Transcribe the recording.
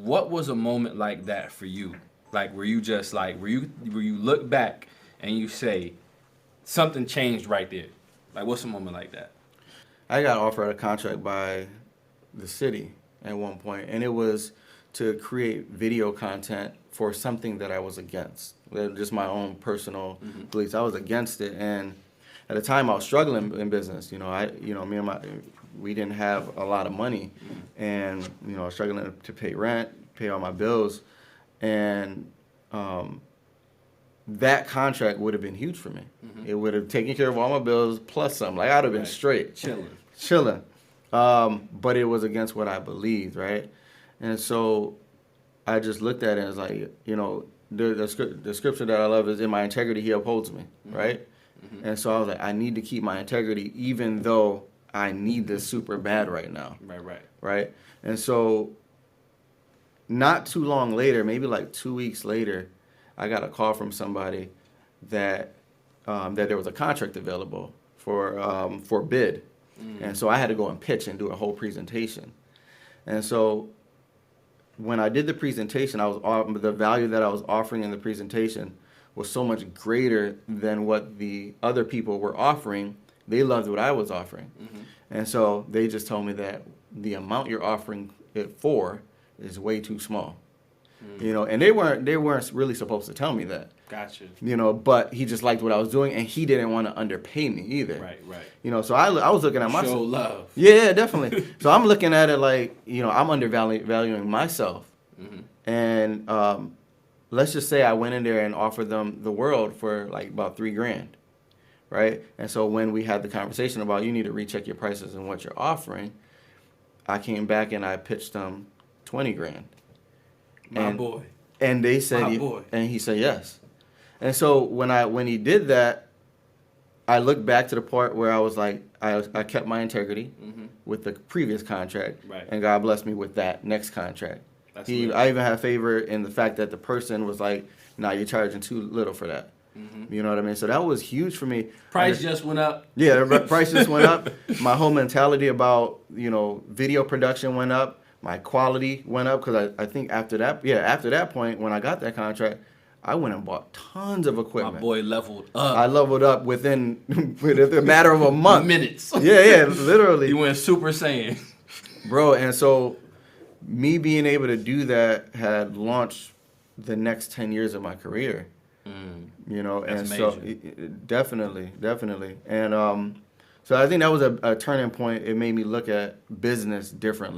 what was a moment like that for you? Like, were you just like, were you look back and you say something changed right there? Like, what's a moment like that? I got offered a contract by the city at one point, and it was to create video content for something that I was against. Just my own personal beliefs. I was against it, and at the time I was struggling in business. Me and we didn't have a lot of money, and I was struggling to pay rent, pay all my bills, and that contract would have been huge for me. It would have taken care of all my bills plus some. Like I'd have been Right. straight, chilling. But it was against what I believed, right? And so I just looked at it and was like, the scripture that I love is, "In my integrity, He upholds me," right? And so I was like, I need to keep my integrity, even though I need this super bad right now, Right. right? And so not too long later, maybe like 2 weeks later, I got a call from somebody that that there was a contract available for bid, and so I had to go and pitch and do a whole presentation. And so when I did the presentation, the value that I was offering in the presentation was so much greater than what the other people were offering. They loved what I was offering, and so they just told me that the amount you're offering it for is way too small. And they weren't really supposed to tell me that. Gotcha. But he just liked what I was doing, and he didn't want to underpay me either. Right. So I was looking at myself. Show love. Yeah, definitely. So I'm looking at it like, I'm undervaluing myself. And let's just say I went in there and offered them the world for like about $3,000, right? And so when we had the conversation about you need to recheck your prices and what you're offering, I came back and I pitched them $20,000. My boy. And they said, My boy. and he said yes. And so when he did that, I looked back to the part where I was like, I kept my integrity with the previous contract, Right. and God blessed me with that next contract. That's I lit. even had favor in the fact that the person was like, "Nah, you're charging too little for that." You know what I mean? So that was huge for me. Price just went up. Yeah, the price just went up. My whole mentality about video production went up. My quality went up because I think after that point when I got that contract, I went and bought tons of My equipment. boy leveled up. I leveled up within a matter of a month. Minutes. Yeah, literally. He went Super Saiyan. Bro, and so me being able to do that had launched the next 10 years of my career. That's and so major. definitely. And so I think that was a turning point. It made me look at business differently.